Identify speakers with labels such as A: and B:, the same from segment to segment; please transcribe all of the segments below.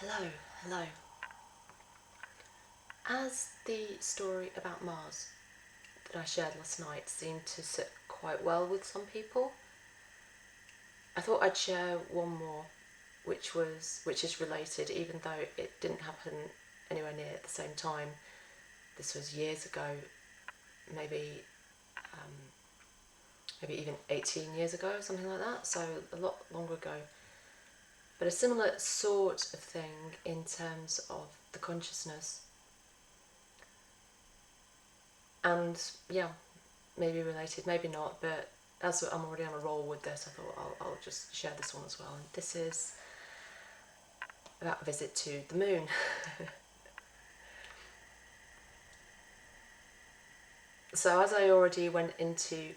A: Hello, hello. As the story about Mars that I shared last night seemed to sit quite well with some people, I thought I'd share one more, which is related, even though it didn't happen anywhere near at the same time. This was years ago, maybe even 18 years ago, something like that, so a lot longer ago. But a similar sort of thing in terms of the consciousness. And yeah, maybe related, maybe not, but as I'm already on a roll with this, I thought I'll just share this one as well. And this is about a visit to the moon. So as I already went into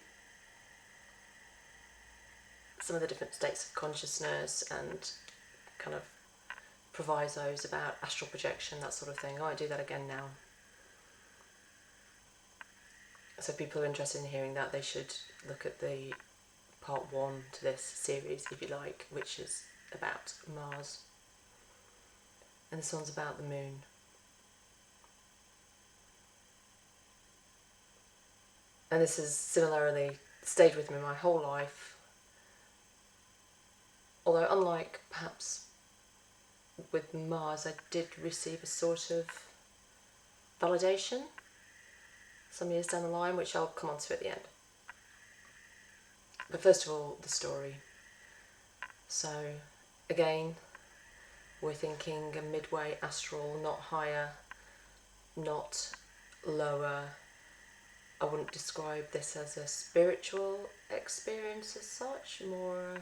A: some of the different states of consciousness and kind of provisos about astral projection, that sort of thing, I won't do that again now. So if people are interested in hearing that, they should look at the part 1 to this series, if you like, which is about Mars. And this one's about the moon. And this has similarly stayed with me my whole life. Although unlike perhaps with Mars, I did receive a sort of validation some years down the line, which I'll come on to at the end. But first of all, the story. So again, we're thinking a midway astral, not higher, not lower. I wouldn't describe this as a spiritual experience as such, more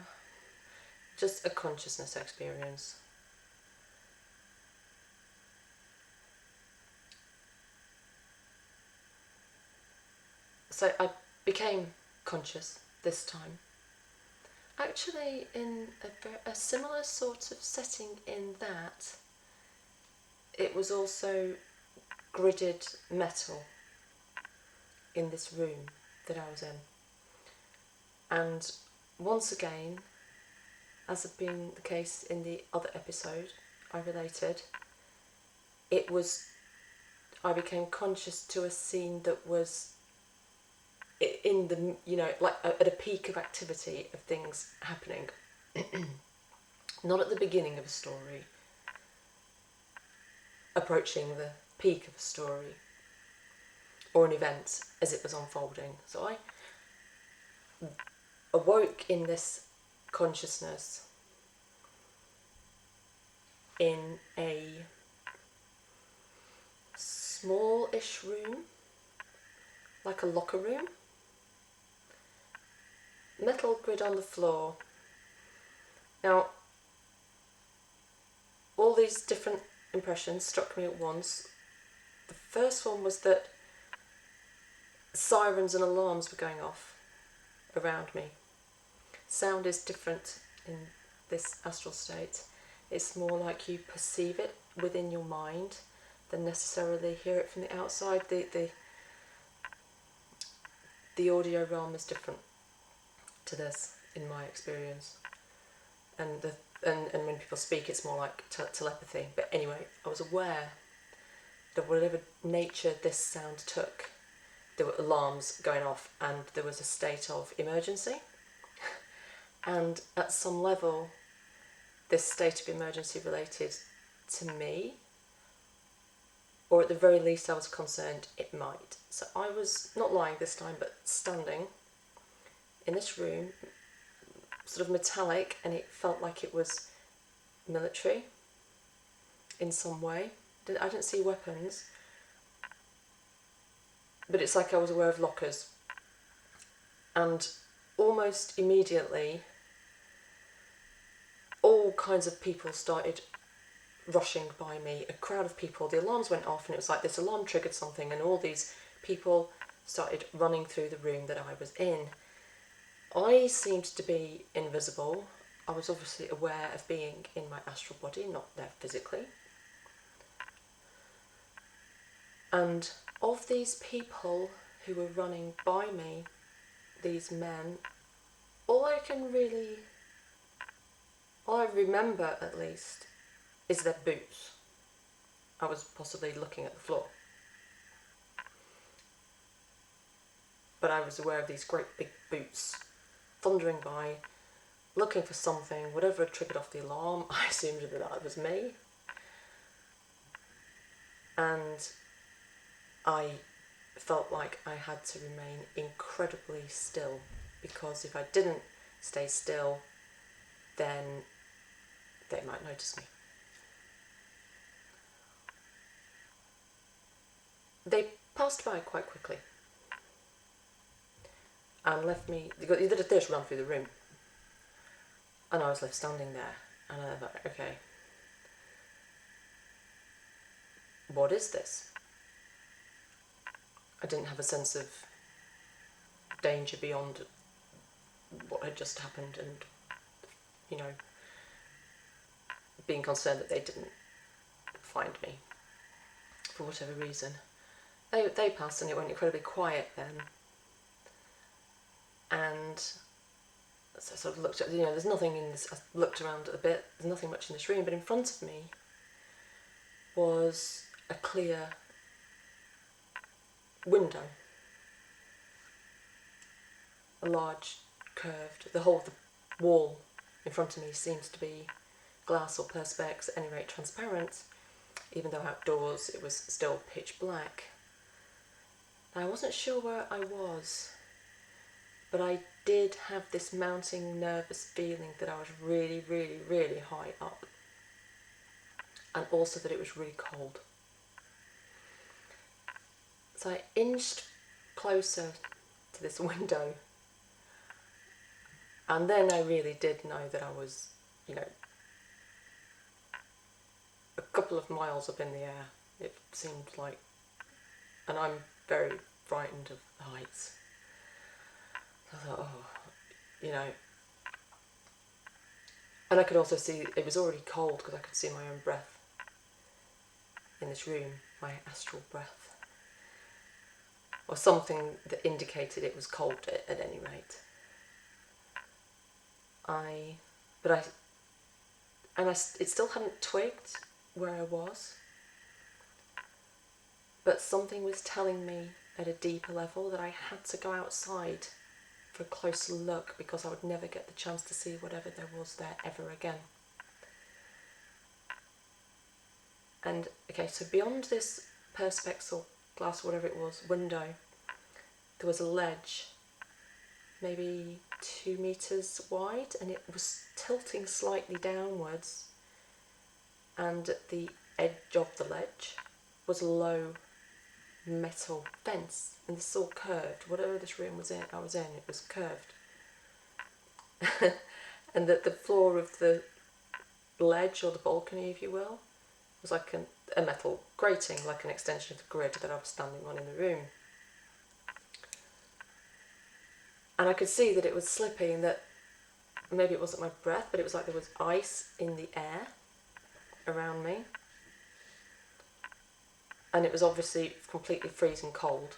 A: just a consciousness experience. So I became conscious this time. Actually, in a similar sort of setting, in that it was also gridded metal in this room that I was in. And once again, as had been the case in the other episode I related, I became conscious to a scene that was in the, like at a peak of activity of things happening. Not at the beginning of a story, approaching the peak of a story or an event as it was unfolding. So I awoke in this consciousness in a small-ish room, like a locker room. Metal grid on the floor. Now, all these different impressions struck me at once. The first one was that sirens and alarms were going off around me. Sound is different in this astral state. It's more like you perceive it within your mind than necessarily hear it from the outside. The audio realm is different to this, in my experience. And when people speak, it's more like telepathy. But anyway, I was aware that whatever nature this sound took, there were alarms going off and there was a state of emergency. And at some level, this state of emergency related to me, or at the very least I was concerned it might. So I was not lying this time, but standing in this room, sort of metallic, and it felt like it was military in some way. I didn't see weapons, but it's like I was aware of lockers. And almost immediately, all kinds of people started rushing by me, a crowd of people. The alarms went off and it was like this alarm triggered something, and all these people started running through the room that I was in. I seemed to be invisible. I was obviously aware of being in my astral body, not there physically. And of these people who were running by me, these men, all I remember at least, is there boots? I was possibly looking at the floor. But I was aware of these great big boots thundering by, looking for something. Whatever had triggered off the alarm, I assumed that that was me. And I felt like I had to remain incredibly still, because if I didn't stay still, then they might notice me. They passed by quite quickly and left me. They just ran through the room, and I was left standing there. And I thought, okay, what is this? I didn't have a sense of danger beyond what had just happened, and being concerned that they didn't find me for whatever reason. They passed, and it went incredibly quiet then. And so I sort of looked at, there's nothing in this. I looked around a bit. There's nothing much in this room, but in front of me was a clear window, a large curved. The whole of the wall in front of me seems to be glass or perspex, at any rate transparent, even though outdoors it was still pitch black. I wasn't sure where I was, but I did have this mounting nervous feeling that I was really, really, really high up, and also that it was really cold. So I inched closer to this window, and then I really did know that I was, a couple of miles up in the air, it seemed like, and I'm very frightened of heights. So I thought, and I could also see it was already cold because I could see my own breath in this room, my astral breath, or something that indicated it was cold at any rate. It still hadn't twigged where I was, but something was telling me at a deeper level that I had to go outside for a closer look, because I would never get the chance to see whatever there was there ever again. And okay, so beyond this perspex or glass or whatever it was, window, there was a ledge, maybe 2 meters wide, and it was tilting slightly downwards, and at the edge of the ledge was a low metal fence, and this all curved. Whatever this room I was in, it was curved. And that the floor of the ledge, or the balcony if you will, was like a metal grating, like an extension of the grid that I was standing on in the room. And I could see that it was slippy, and that maybe it wasn't my breath, but it was like there was ice in the air around me. And it was obviously completely freezing cold.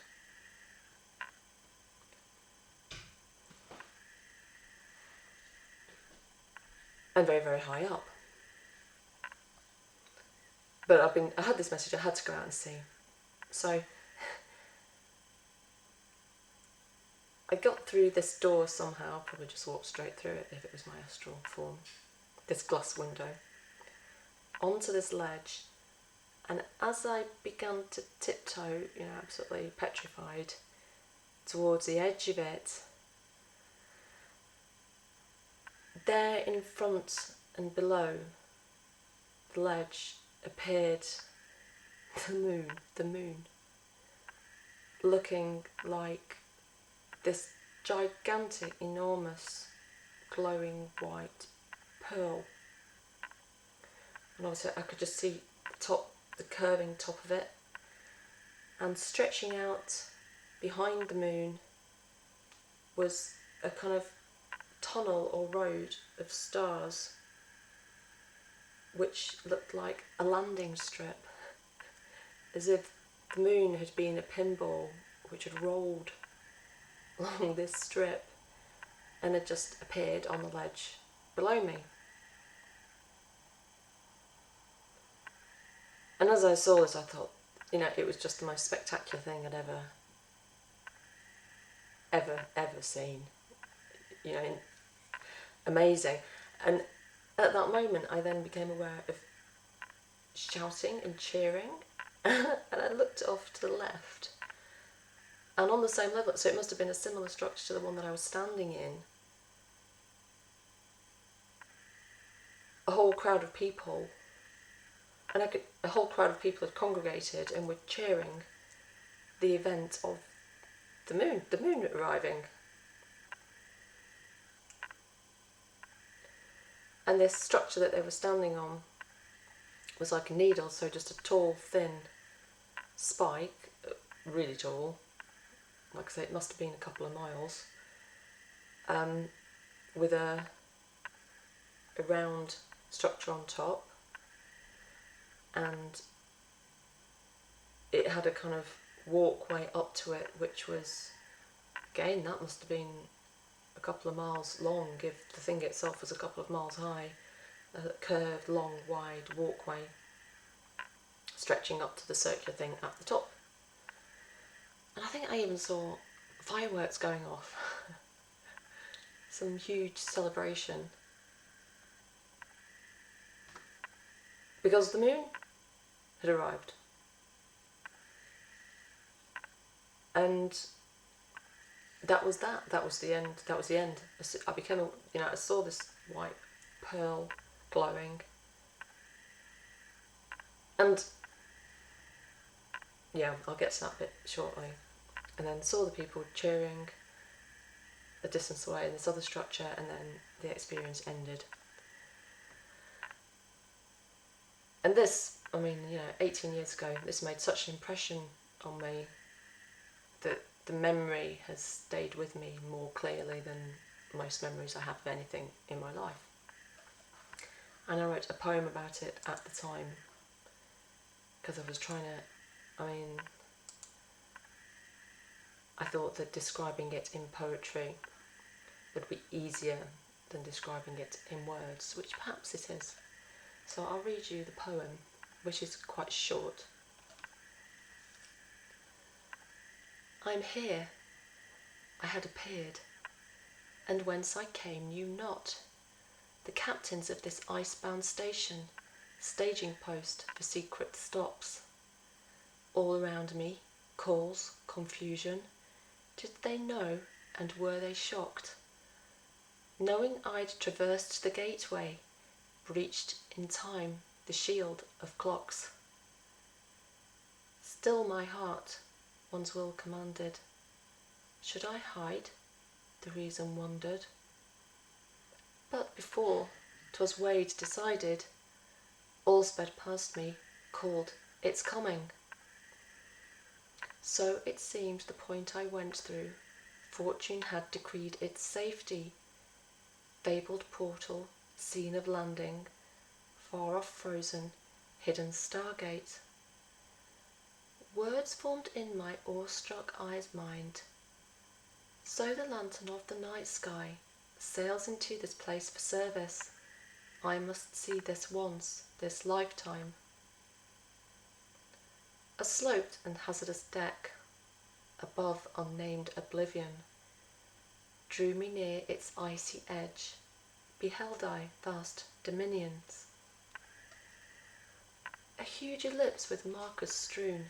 A: And very, very high up. But I had this message, I had to go out and see. So I got through this door somehow, probably just walked straight through it if it was my astral form, this glass window, onto this ledge. And as I began to tiptoe, absolutely petrified, towards the edge of it, there in front and below the ledge appeared the moon, looking like this gigantic, enormous, glowing white pearl. And obviously I could just see the curving top of it, and stretching out behind the moon was a kind of tunnel or road of stars, which looked like a landing strip, as if the moon had been a pinball which had rolled along this strip and had just appeared on the ledge below me. And as I saw this, I thought, it was just the most spectacular thing I'd ever seen. Amazing. And at that moment, I then became aware of shouting and cheering, and I looked off to the left. And on the same level, so it must have been a similar structure to the one that I was standing in, a whole crowd of people, a whole crowd of people had congregated and were cheering the event of the moon arriving. And this structure that they were standing on was like a needle, so just a tall, thin spike, really tall, like I say, it must have been a couple of miles, with a round structure on top, and it had a kind of walkway up to it, which was, again, that must have been a couple of miles long if the thing itself was a couple of miles high, a curved, long, wide walkway stretching up to the circular thing at the top. And I think I even saw fireworks going off. Some huge celebration. Because the moon had arrived. And that was that. That was the end. That was the end. I became, I saw this white pearl glowing. And yeah, I'll get to that bit shortly. And then saw the people cheering a distance away in this other structure, and then the experience ended. And this, 18 years ago, this made such an impression on me that the memory has stayed with me more clearly than most memories I have of anything in my life. And I wrote a poem about it at the time, because I was trying to, I thought that describing it in poetry would be easier than describing it in words, which perhaps it is. So I'll read you the poem, which is quite short. I'm here, I had appeared, and whence I came knew not. The captains of this ice-bound station, staging post for secret stops. All around me, calls, confusion. Did they know, and were they shocked? Knowing I'd traversed the gateway, breached in time the shield of clocks. Still my heart, one's will commanded. Should I hide? The reason wondered. But before 'twas weighed, decided, all sped past me, called, it's coming. So it seemed the point I went through, fortune had decreed its safety. Fabled portal, scene of landing, far off frozen, hidden stargate. Words formed in my awestruck eye's mind. So the lantern of the night sky sails into this place for service. I must see this once, this lifetime. A sloped and hazardous deck, above unnamed oblivion, drew me near its icy edge, beheld I vast dominions. A huge ellipse with markers strewn,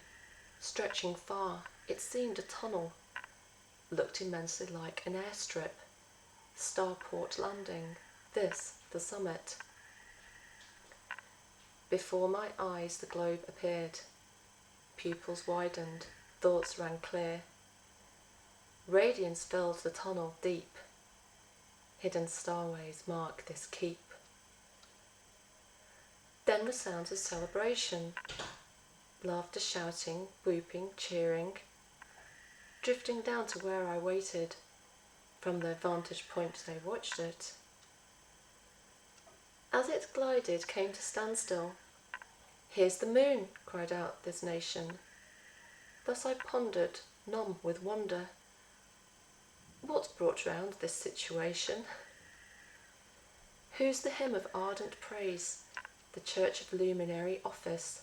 A: stretching far, it seemed a tunnel, looked immensely like an airstrip, starport landing, this the summit. Before my eyes the globe appeared, pupils widened, thoughts ran clear. Radiance filled the tunnel deep, hidden starways mark this keep. Then were sounds of celebration, laughter, shouting, whooping, cheering, drifting down to where I waited. From their vantage point they watched it. As it glided, came to standstill. Here's the moon, cried out this nation. Thus I pondered, numb with wonder. What's brought round this situation? Whose the hymn of ardent praise, the church of luminary office?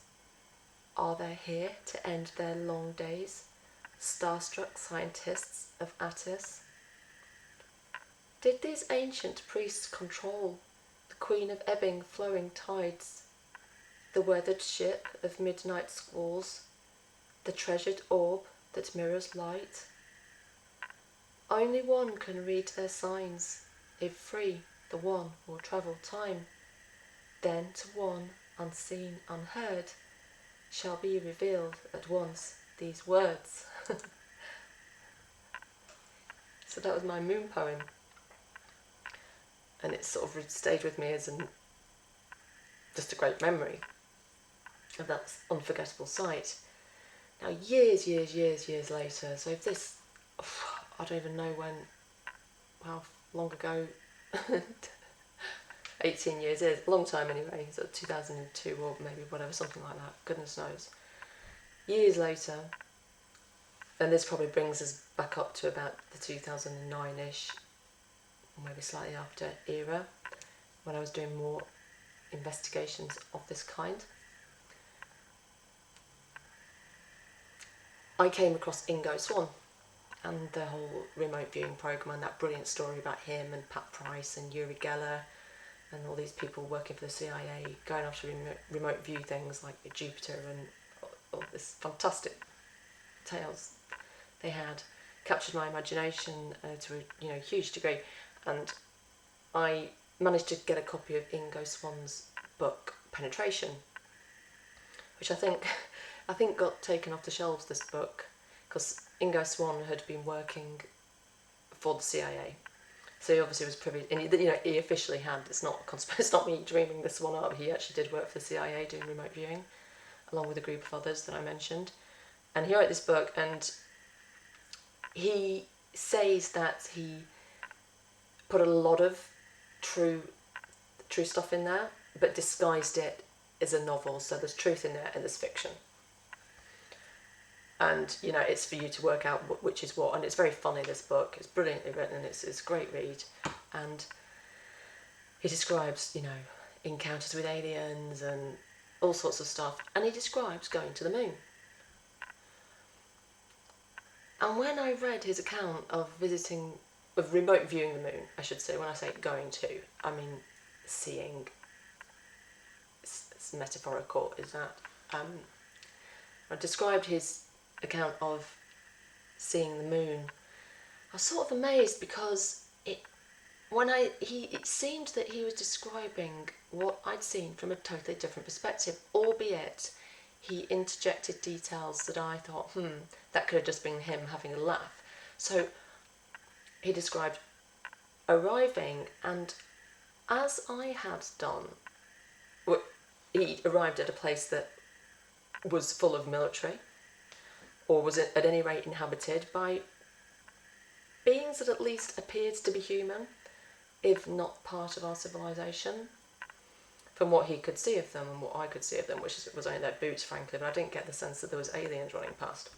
A: are there here to end their long days, starstruck scientists of Attis? Did these ancient priests control the queen of ebbing, flowing tides, the weathered ship of midnight squalls, the treasured orb that mirrors light? Only one can read their signs. If free, the one will travel time. Then to one, unseen, unheard, shall be revealed at once these words. So that was my moon poem. And it sort of stayed with me as just a great memory of that unforgettable sight. Now, years later, so if this, I don't even know how long ago 18 years is, a long time anyway, so 2002 or maybe whatever, something like that, goodness knows. Years later, and this probably brings us back up to about the 2009-ish, or maybe slightly after era, when I was doing more investigations of this kind. I came across Ingo Swann and the whole remote viewing program and that brilliant story about him and Pat Price and Uri Geller and all these people working for the CIA going off to remote view things like Jupiter and all this fantastic tales they had captured my imagination to a huge degree, and I managed to get a copy of Ingo Swann's book Penetration, which I think got taken off the shelves, this book, because Ingo Swann had been working for the CIA, so he obviously was privy, and he officially had. It's not me dreaming this one up. He actually did work for the CIA doing remote viewing, along with a group of others that I mentioned. And he wrote this book, and he says that he put a lot of true stuff in there, but disguised it as a novel. So there's truth in there and there's fiction. And, it's for you to work out which is what. And it's very funny, this book. It's brilliantly written. It's a great read. And he describes, encounters with aliens and all sorts of stuff. And he describes going to the moon. And when I read his account of remote viewing the moon, I should say, when I say going to, I mean seeing. It's metaphorical, is that? I described his account of seeing the moon. I was sort of amazed because it seemed that he was describing what I'd seen from a totally different perspective, albeit he interjected details that I thought, that could have just been him having a laugh. So he described arriving, and as I had done, he arrived at a place that was full of military, or was at any rate inhabited by beings that at least appeared to be human, if not part of our civilization, from what he could see of them and what I could see of them, which was only their boots, frankly, but I didn't get the sense that there was aliens running past,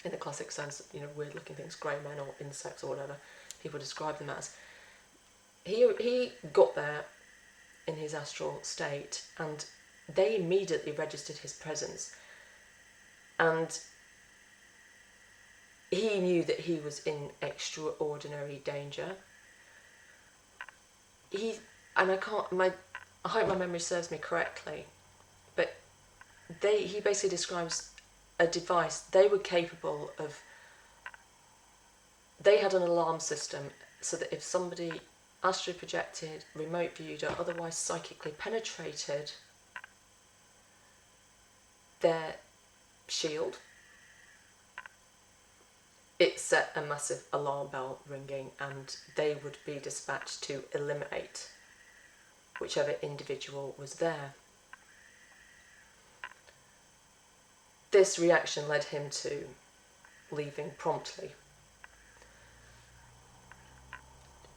A: in the classic sense of, weird looking things, grey men or insects or whatever people describe them as. He got there in his astral state, and they immediately registered his presence, and he knew that he was in extraordinary danger. I hope my memory serves me correctly, but he basically describes a device they were capable of. They had an alarm system so that if somebody astral projected, remote viewed, or otherwise psychically penetrated their shield, it set a massive alarm bell ringing, and they would be dispatched to eliminate whichever individual was there. This reaction led him to leaving promptly.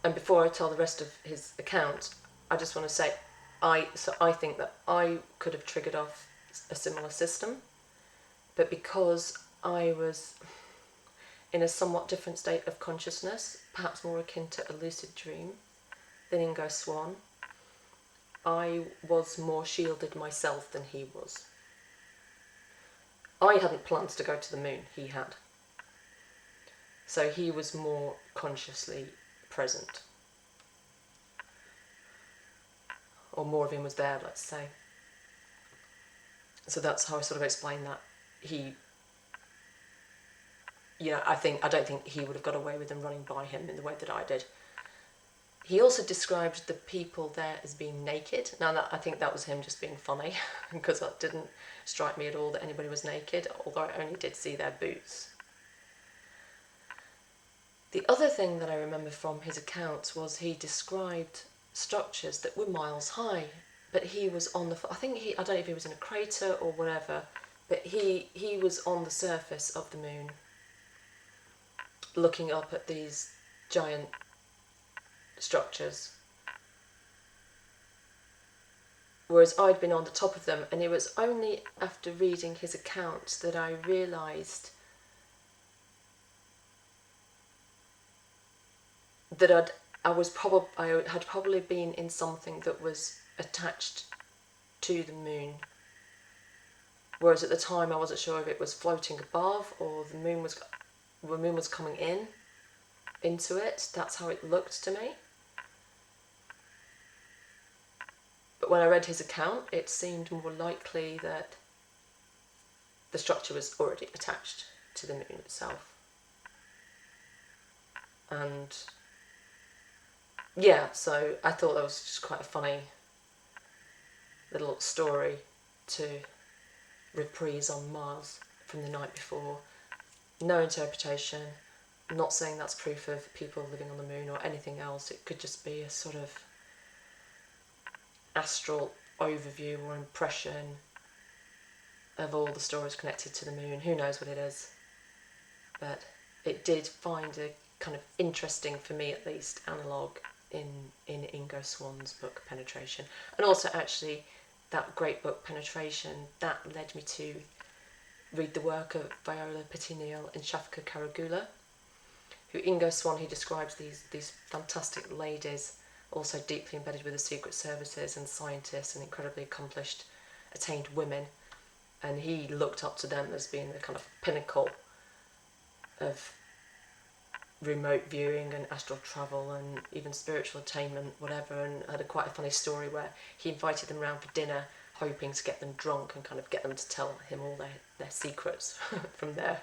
A: And before I tell the rest of his account, I just want to say, I think that I could have triggered off a similar system, but because I was in a somewhat different state of consciousness, perhaps more akin to a lucid dream than Ingo Swann, I was more shielded myself than he was. I hadn't planned to go to the moon, he had. So he was more consciously present. Or more of him was there, let's say. So that's how I sort of explain that. He, I don't think he would have got away with them running by him in the way that I did. He also described the people there as being naked. Now, I think that was him just being funny, because that didn't strike me at all that anybody was naked, although I only did see their boots. The other thing that I remember from his accounts was he described structures that were miles high, but he was on the, I don't know if he was in a crater or whatever, but he was on the surface of the moon, looking up at these giant structures, whereas I'd been on the top of them, and it was only after reading his accounts that I realised that I had probably been in something that was attached to the moon, whereas at the time I wasn't sure if it was floating above or the moon was coming into it. That's how it looked to me. But when I read his account, it seemed more likely that the structure was already attached to the moon itself. And yeah, so I thought that was just quite a funny little story to reprise on Mars from the night before. No interpretation. I'm not saying that's proof of people living on the moon or anything else. It could just be a sort of astral overview or impression of all the stories connected to the moon. Who knows what it is? But it did find a kind of interesting, for me at least, analogue in Ingo Swann's book Penetration. And also actually that great book Penetration, that led me to read the work of Viola Petitt Neal and Shafica Karagula, who Ingo Swann, he describes these fantastic ladies, also deeply embedded with the secret services and scientists and incredibly accomplished, attained women, and he looked up to them as being the kind of pinnacle of remote viewing and astral travel and even spiritual attainment, whatever, and had quite a funny story where he invited them round for dinner, hoping to get them drunk and kind of get them to tell him all their secrets from their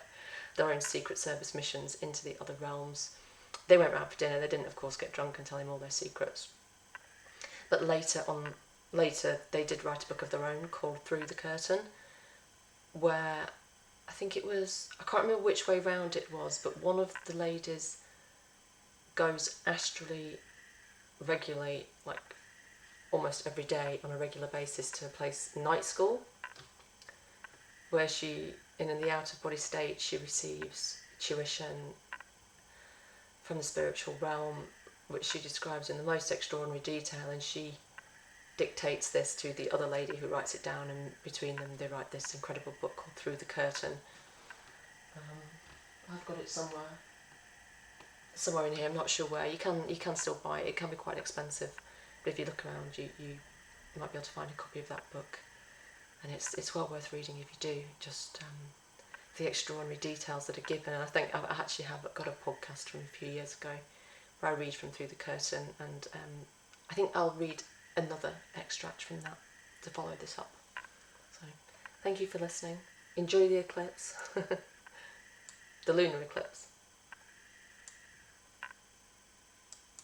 A: own secret service missions into the other realms. They went round for dinner. They didn't, of course, get drunk and tell him all their secrets. But later they did write a book of their own called Through the Curtain, where I think it was, I can't remember which way round it was, but one of the ladies goes astrally regularly, like almost every day on a regular basis, to a place, night school, where she, in the out-of-body state, she receives tuition from the spiritual realm, which she describes in the most extraordinary detail, and she dictates this to the other lady who writes it down, and between them they write this incredible book called Through the Curtain. I've got it somewhere in here, I'm not sure where. You can still buy it. It can be quite expensive, but if you look around you might be able to find a copy of that book, and it's well worth reading if you do, just the extraordinary details that are given. And I think I actually have got a podcast from a few years ago where I read from Through the Curtain, and I think I'll read another extract from that to follow this up. So thank you for listening. Enjoy the eclipse. The lunar eclipse.